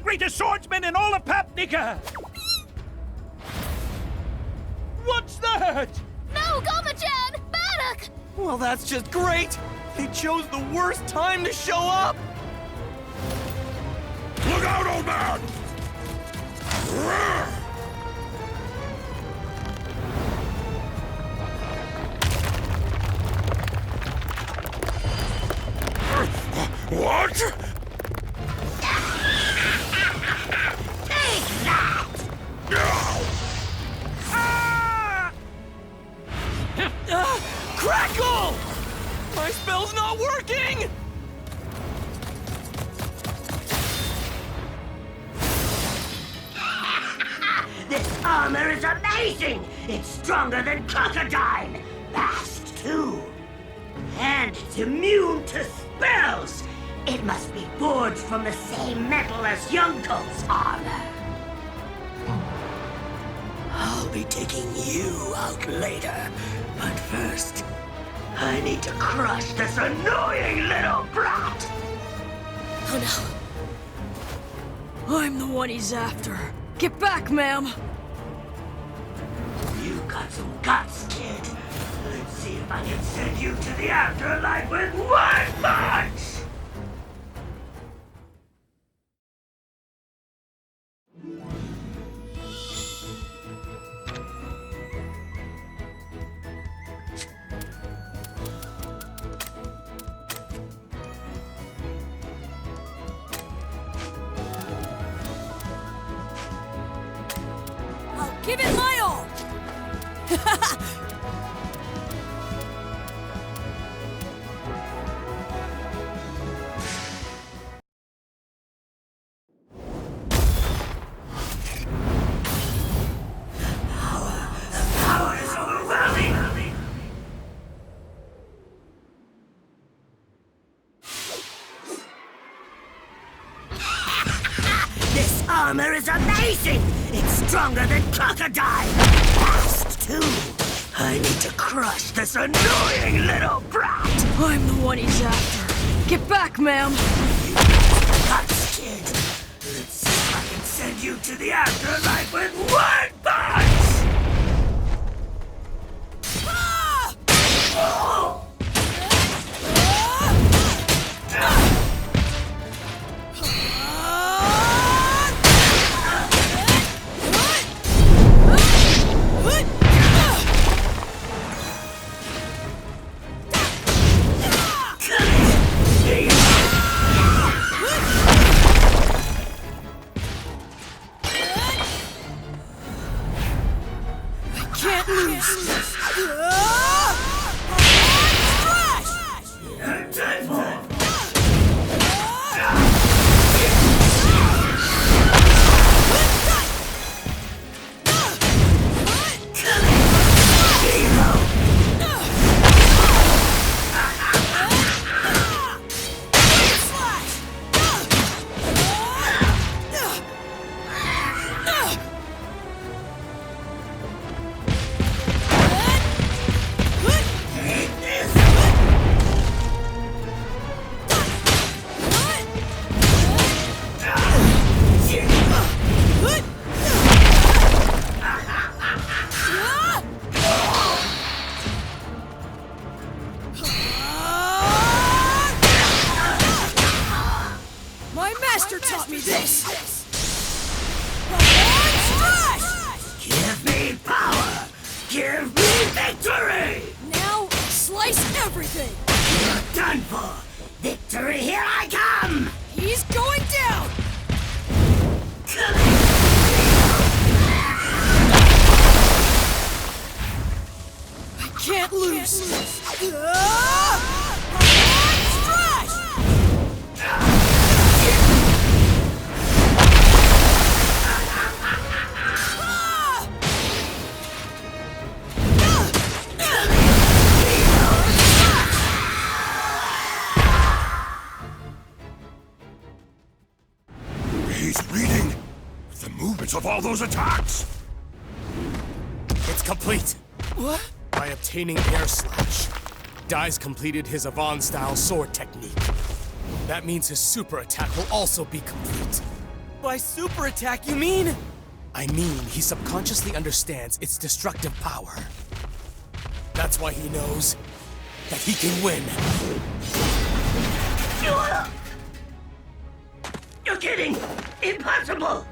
greatest swordsman in all of Papnica! What's that? No, Goma-chan! Baddock! Well, that's just great! They chose the worst time to show up! Look out, old man! What? Take that! Crackle! My spell's not working! This armor is amazing! It's stronger than crocodile! Fast, too! And it's immune to spells! It must be forged from the same metal as Yunko's armor. I'll be taking you out later, but first, I need to crush this annoying little brat! Oh no. I'm the one he's after. Get back, ma'am! You got some guts, kid. Let's see if I can send you to the afterlife with one punch! I'll give it my all! Power is overwhelming! This armor is amazing! It's stronger than crocodile! Fast, too! I need to crush this annoying little brat! I'm the one he's after. Get back, ma'am! Guts, kid! Let's see if I can send you to the afterlife with one punch! Ah! Oh! Can't lose! Strash! You're done for! My master taught me this! Strash! Give me power! Give me victory! Now, slice everything! You're done for! Victory, here I come! He's going down! I can't lose! Strash! He's reading the movements of all those attacks! It's complete! What? By obtaining Air Slash, Dai's completed his Avant-style sword technique. That means his super attack will also be complete. By super attack, you mean? I mean, he subconsciously understands its destructive power. That's why he knows that he can win. You're kidding! Impossible!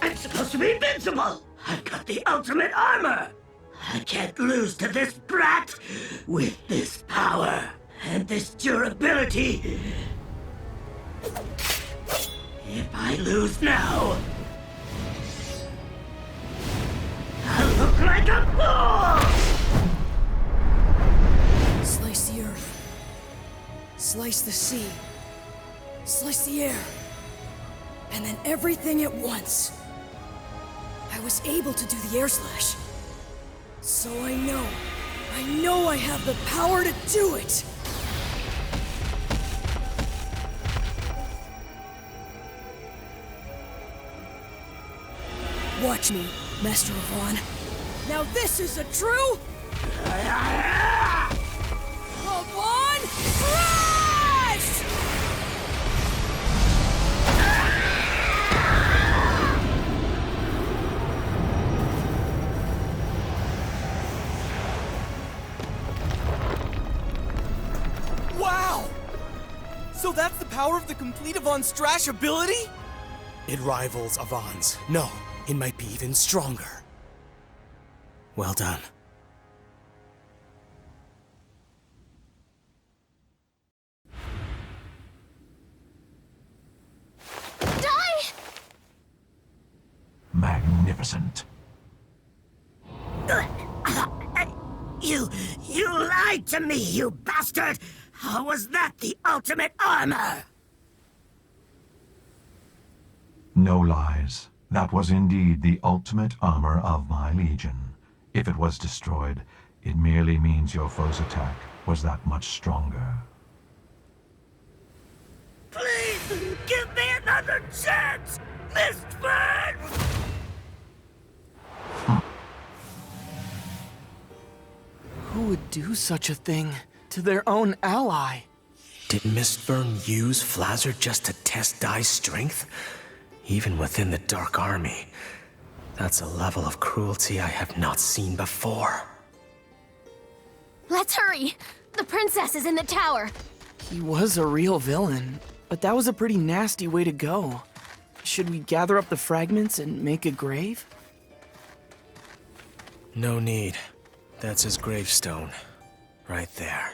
I'm supposed to be invincible! I've got the ultimate armor! I can't lose to this brat with this power and this durability. If I lose now, I'll look like a fool! Slice the earth. Slice the sea. Slice the air. And then everything at once. I was able to do the air slash. So I know I have the power to do it! Watch me, Master Avon. Now this is a true... Avon Crash! Wow! So that's the power of the complete Avon Strash ability? It rivals Avon's. No, it might be even stronger. Well done. Die! Magnificent. You lied to me, you bastard! How was that the ultimate armor? No lies. That was indeed the ultimate armor of my legion. If it was destroyed, it merely means your foe's attack was that much stronger. Please, give me another chance, Mistburn! Who would do such a thing to their own ally? Did Mistburn use Flazzer just to test Dai's strength? Even within the Dark Army. That's a level of cruelty I have not seen before. Let's hurry! The princess is in the tower! He was a real villain, but that was a pretty nasty way to go. Should we gather up the fragments and make a grave? No need. That's his gravestone. Right there.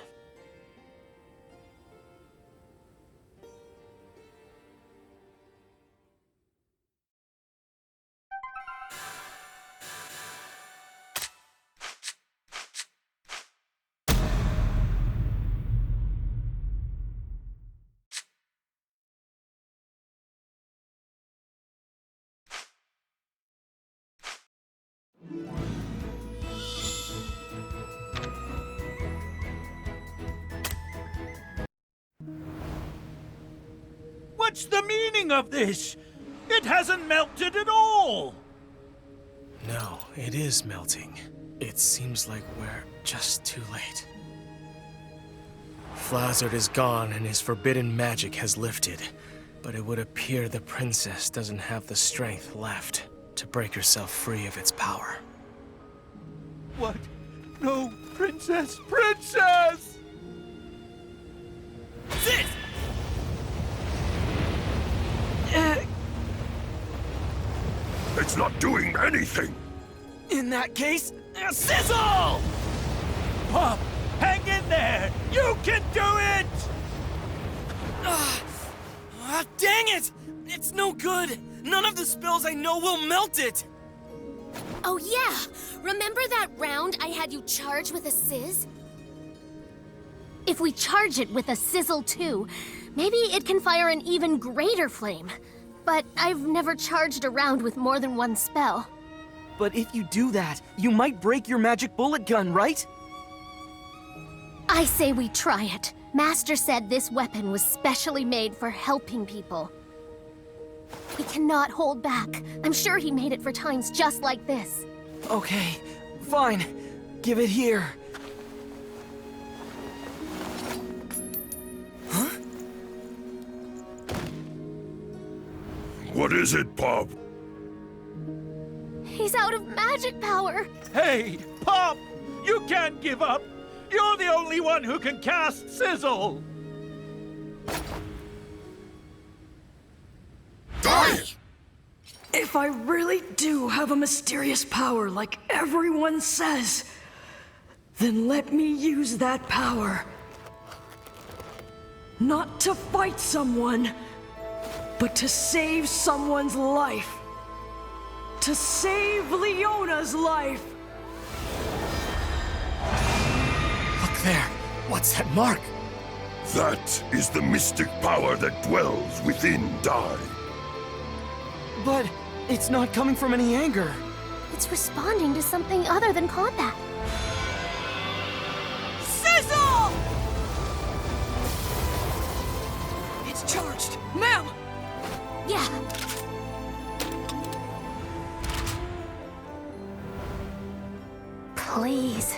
What's the meaning of this? It hasn't melted at all! No, it is melting. It seems like we're just too late. Flazard is gone and his forbidden magic has lifted. But it would appear the princess doesn't have the strength left to break herself free of its power. What? No, princess! Princess! This! It's not doing anything! In that case, sizzle! Pop, hang in there! You can do it! Dang it! It's no good! None of the spells I know will melt it! Oh yeah! Remember that round I had you charge with a sizz? If we charge it with a sizzle too, maybe it can fire an even greater flame. But I've never charged a round with more than one spell. But if you do that, you might break your magic bullet gun, right? I say we try it. Master said this weapon was specially made for helping people. We cannot hold back. I'm sure he made it for times just like this. Okay, fine. Give it here. Huh? What is it, Pop? He's out of magic power. Hey, Pop! You can't give up! You're the only one who can cast Sizzle! Die! If I really do have a mysterious power like everyone says, then let me use that power. Not to fight someone, but to save someone's life. To save Leona's life. Look there. What's that mark? That is the mystic power that dwells within Dai. But it's not coming from any anger. It's responding to something other than combat. Sizzle! It's charged. Ma'am! Yeah. Please.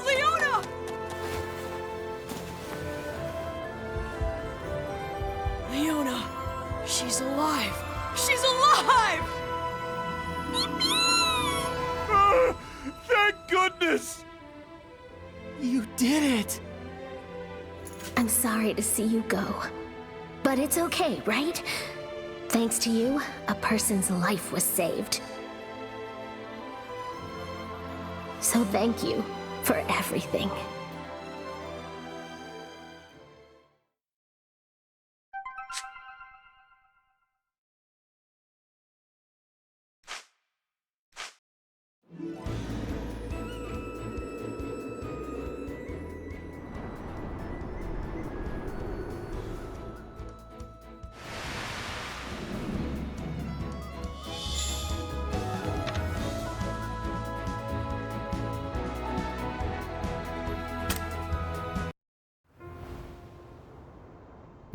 Leona! Leona, she's alive. She's alive! Thank goodness! You did it! I'm sorry to see you go. But it's okay, right? Thanks to you, a person's life was saved. So thank you for everything.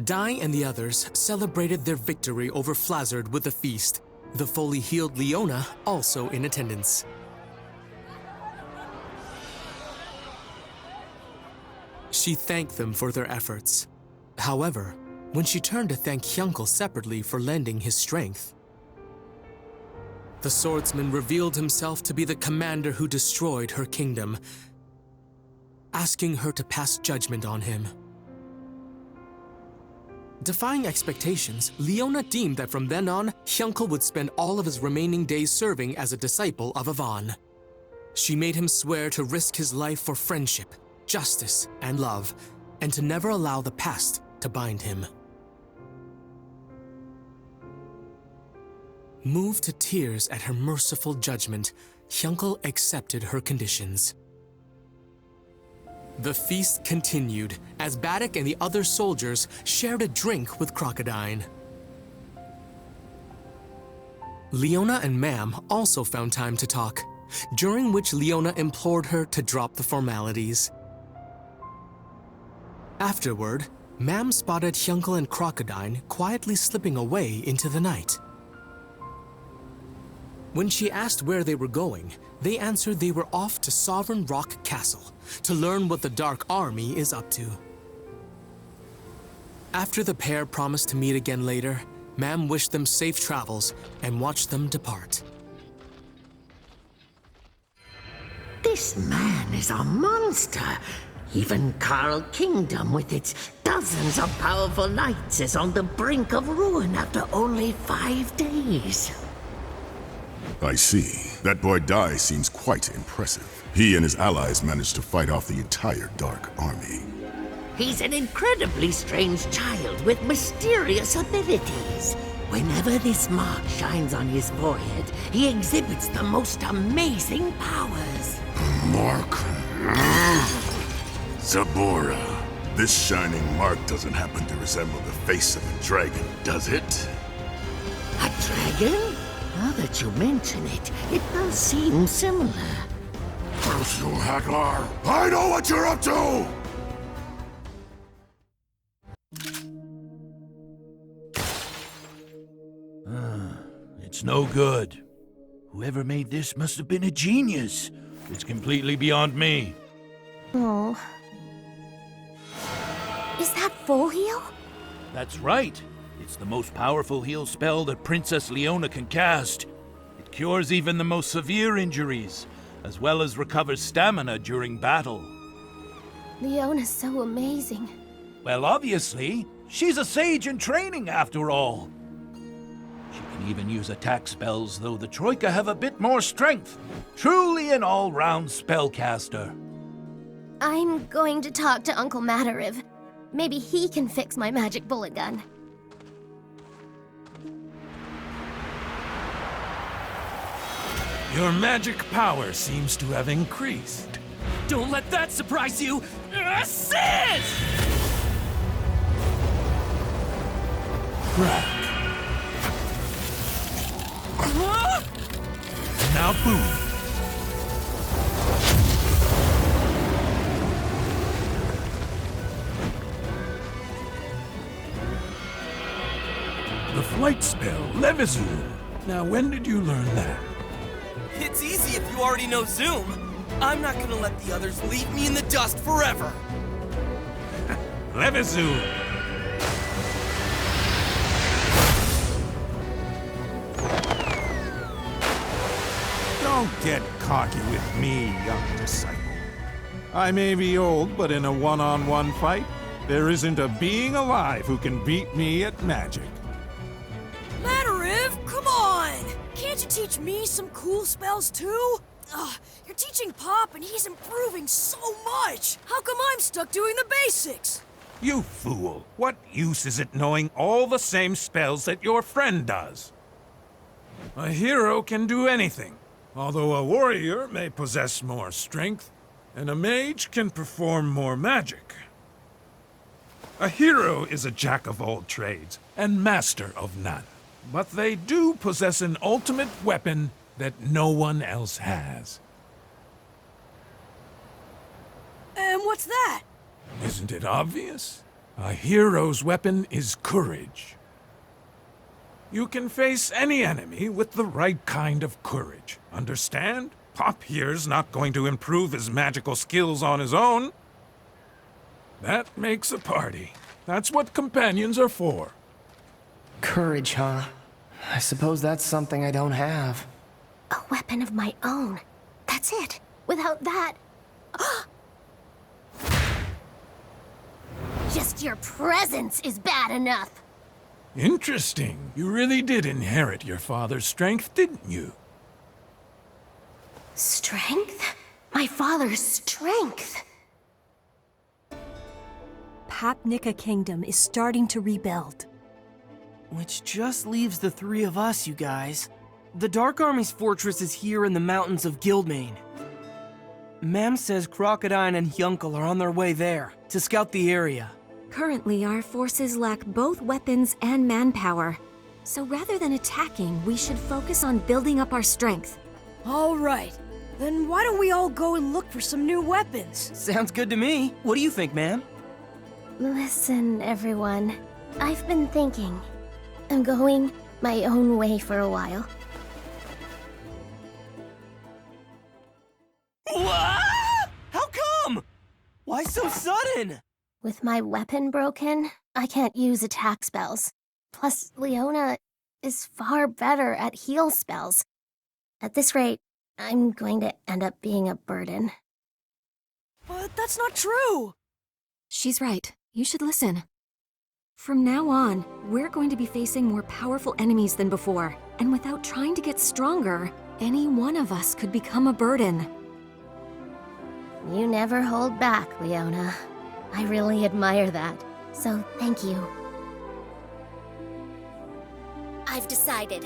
Dai and the others celebrated their victory over Flazard with a feast, the fully healed Leona also in attendance. She thanked them for their efforts. However, when she turned to thank Hyunkle separately for lending his strength, the swordsman revealed himself to be the commander who destroyed her kingdom, asking her to pass judgment on him. Defying expectations, Leona deemed that from then on, Hyunkle would spend all of his remaining days serving as a disciple of Yvonne. She made him swear to risk his life for friendship, justice, and love, and to never allow the past to bind him. Moved to tears at her merciful judgment, Hyunkle accepted her conditions. The feast continued as Baddock and the other soldiers shared a drink with Crocodine. Leona and Mam also found time to talk, during which Leona implored her to drop the formalities. Afterward, Mam spotted Hyunkle and Crocodine quietly slipping away into the night. When she asked where they were going, they answered they were off to Sovereign Rock Castle to learn what the Dark Army is up to. After the pair promised to meet again later, Mam wished them safe travels and watched them depart. This man is a monster. Even Carl Kingdom, with its dozens of powerful knights, is on the brink of ruin after only 5 days. I see. That boy Dai seems quite impressive. He and his allies managed to fight off the entire Dark Army. He's an incredibly strange child with mysterious abilities. Whenever this mark shines on his forehead, he exhibits the most amazing powers. Mark. Zabora. This shining mark doesn't happen to resemble the face of a dragon, does it? A dragon? Now that you mention it, it does seem similar. Curse you, Hacklar! I know what you're up to! It's no good. Whoever made this must have been a genius. It's completely beyond me. Oh. Is that full heal? That's right. It's the most powerful heal spell that Princess Leona can cast. It cures even the most severe injuries, as well as recovers stamina during battle. Leona's so amazing. Well, obviously, she's a sage in training after all. She can even use attack spells, though the Troika have a bit more strength. Truly an all-round spellcaster. I'm going to talk to Uncle Matariv. Maybe he can fix my magic bullet gun. Your magic power seems to have increased. Don't let that surprise you! Assist! Crack. Now boom. The flight spell, Levizoom. Now when did you learn that? It's easy if you already know Zoom. I'm not gonna let the others leave me in the dust forever. Levizoom. Don't get cocky with me, young disciple. I may be old, but in a one-on-one fight, there isn't a being alive who can beat me at magic. Matariv, come on! Can't you teach me some cool spells too? You're teaching Pop and he's improving so much! How come I'm stuck doing the basics? You fool! What use is it knowing all the same spells that your friend does? A hero can do anything, although a warrior may possess more strength, and a mage can perform more magic. A hero is a jack of all trades and master of none, but they do possess an ultimate weapon that no one else has. And what's that? Isn't it obvious? A hero's weapon is courage. You can face any enemy with the right kind of courage. Understand? Pop here's not going to improve his magical skills on his own. That makes a party. That's what companions are for. Courage, huh? I suppose that's something I don't have. A weapon of my own. That's it. Without that... Just your presence is bad enough. Interesting. You really did inherit your father's strength, didn't you? Strength? My father's strength? Papnica Kingdom is starting to rebuild. Which just leaves the three of us, you guys. The Dark Army's fortress is here in the mountains of Guildmane. Mam says Crocodile and Hyunkel are on their way there to scout the area. Currently, our forces lack both weapons and manpower. So rather than attacking, we should focus on building up our strength. All right. Then why don't we all go and look for some new weapons? Sounds good to me. What do you think, ma'am? Listen, everyone. I've been thinking. I'm going my own way for a while. What? How come? Why so sudden? With my weapon broken, I can't use attack spells. Plus, Leona is far better at heal spells. At this rate, I'm going to end up being a burden. But that's not true! She's right. You should listen. From now on, we're going to be facing more powerful enemies than before. And without trying to get stronger, any one of us could become a burden. You never hold back, Leona. I really admire that. So, thank you. I've decided.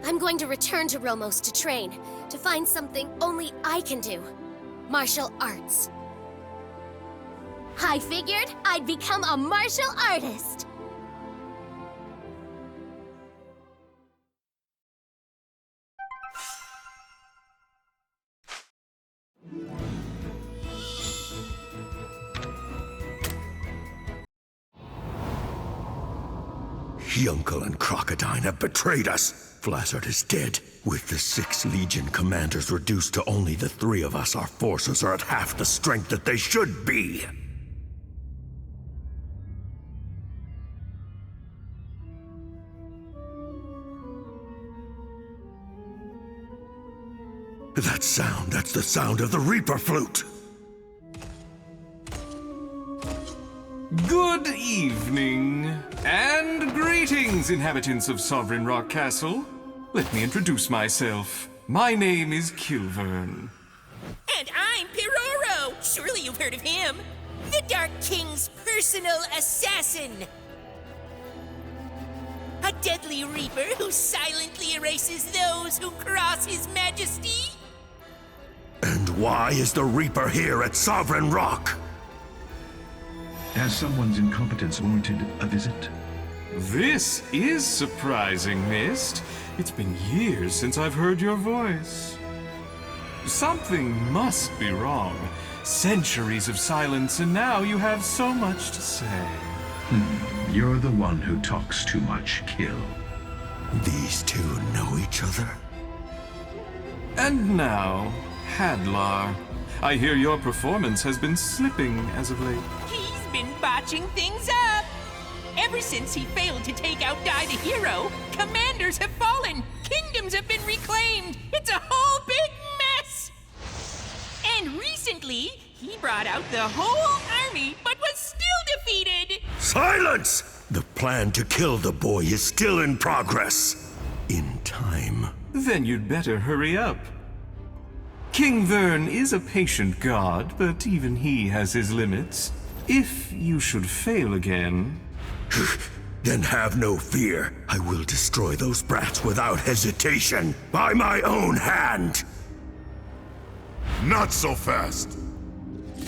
I'm going to return to Romos to train, to find something only I can do. Martial arts. I figured I'd become a martial artist! Hyunkel and Crocodile have betrayed us. Flazzard is dead. With the 6 Legion commanders reduced to only the 3 of us, our forces are at half the strength that they should be. That sound, that's the sound of the Reaper flute! Good evening, and greetings, inhabitants of Sovereign Rock Castle. Let me introduce myself. My name is Kilvern. And I'm Piroro! Surely you've heard of him. The Dark King's personal assassin. A deadly reaper who silently erases those who cross his majesty. And why is the Reaper here at Sovereign Rock? Has someone's incompetence warranted a visit? This is surprising, Mist. It's been years since I've heard your voice. Something must be wrong. Centuries of silence, and now you have so much to say. You're the one who talks too much, Kill. These two know each other? And now, Hadlar. I hear your performance has been slipping as of late. He's been botching things up. Ever since he failed to take out Dai the hero, commanders have fallen, kingdoms have been reclaimed. It's a whole big mess. And recently, he brought out the whole army, but was still defeated. Silence! The plan to kill the boy is still in progress. In time. Then you'd better hurry up. King Vern is a patient god, but even he has his limits. If you should fail again... Then have no fear. I will destroy those brats without hesitation, by my own hand. Not so fast.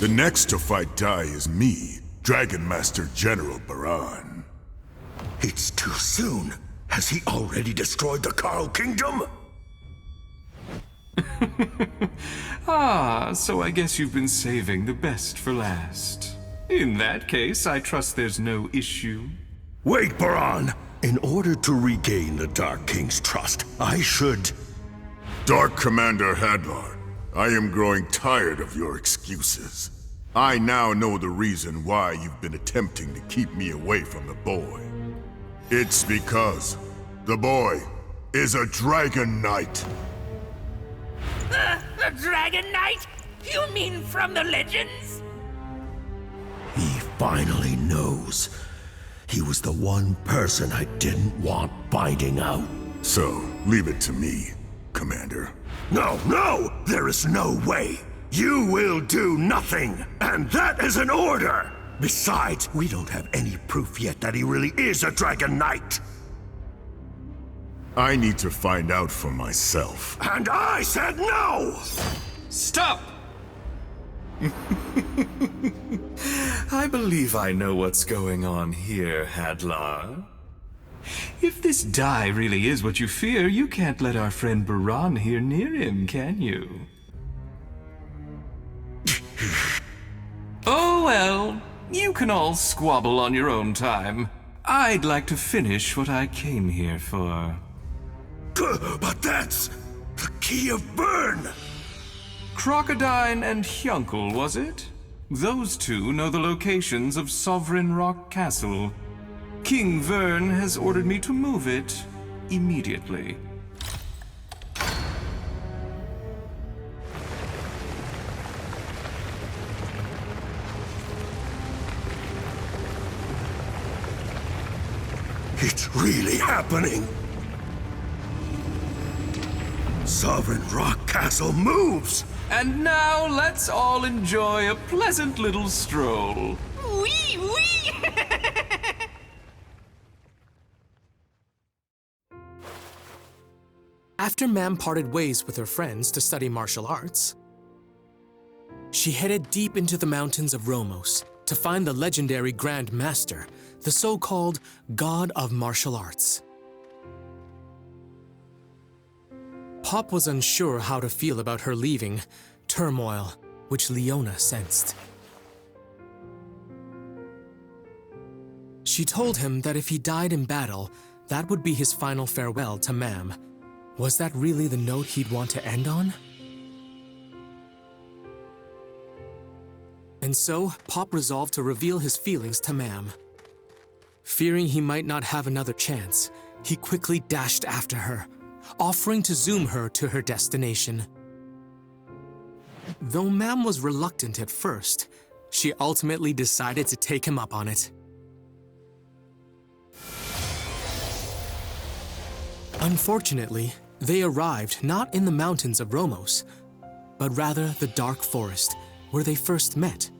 The next to fight Dai is me, Dragon Master General Baran. It's too soon. Has he already destroyed the Carl Kingdom? So I guess you've been saving the best for last. In that case, I trust there's no issue. Wait, Baran! In order to regain the Dark King's trust, I should... Dark Commander Hadlar, I am growing tired of your excuses. I now know the reason why you've been attempting to keep me away from the boy. It's because the boy is a Dragon Knight. The Dragon Knight? You mean from the legends? He finally knows. He was the one person I didn't want finding out. So, leave it to me, Commander. No, no! There is no way! You will do nothing! And that is an order! Besides, we don't have any proof yet that he really is a Dragon Knight! I need to find out for myself. And I said no! Stop! I believe I know what's going on here, Hadlar. If this Dai really is what you fear, you can't let our friend Baran here near him, can you? Oh well, you can all squabble on your own time. I'd like to finish what I came here for. But that's the Key of Burn! Crocodile and Hyunkel, was it? Those two know the locations of Sovereign Rock Castle. King Vern has ordered me to move it immediately. It's really happening! Sovereign Rock Castle moves! And now let's all enjoy a pleasant little stroll. Wee wee! After Mam parted ways with her friends to study martial arts, she headed deep into the mountains of Romos to find the legendary Grand Master, the so-called God of Martial Arts. Pop was unsure how to feel about her leaving, turmoil which Leona sensed. She told him that if he died in battle, that would be his final farewell to Mam. Was that really the note he'd want to end on? And so, Pop resolved to reveal his feelings to Mam. Fearing he might not have another chance, he quickly dashed after her, offering to zoom her to her destination. Though Mam was reluctant at first, she ultimately decided to take him up on it. Unfortunately, they arrived not in the mountains of Romos, but rather the dark forest where they first met.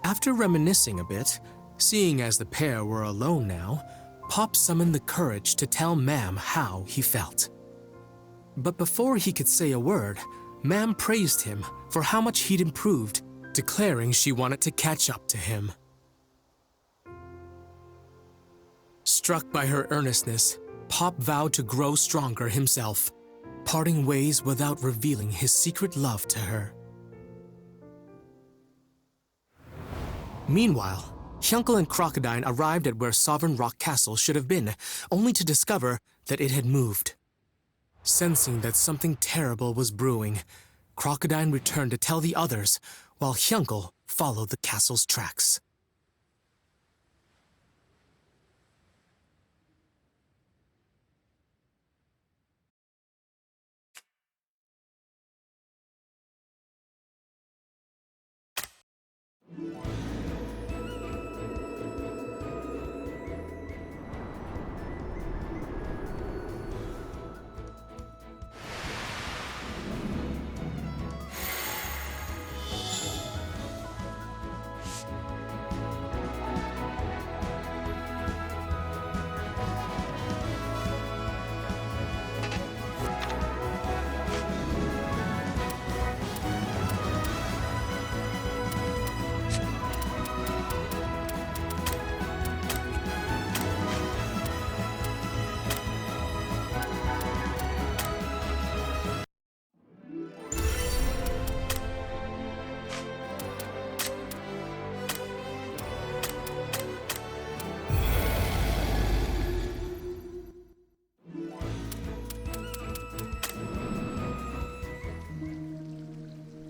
After reminiscing a bit, seeing as the pair were alone now, Pop summoned the courage to tell Mam how he felt. But before he could say a word, Mam praised him for how much he'd improved, declaring she wanted to catch up to him. Struck by her earnestness, Pop vowed to grow stronger himself, parting ways without revealing his secret love to her. Meanwhile, Hyuncle and Crocodile arrived at where Sovereign Rock Castle should have been, only to discover that it had moved. Sensing that something terrible was brewing, Crocodile returned to tell the others, while Hyuncle followed the castle's tracks.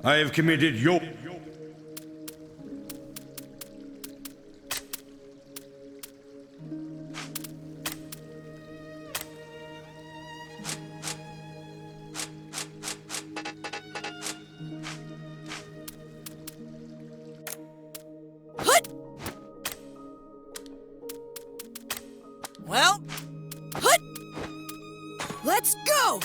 I have committed your... Well, let's go!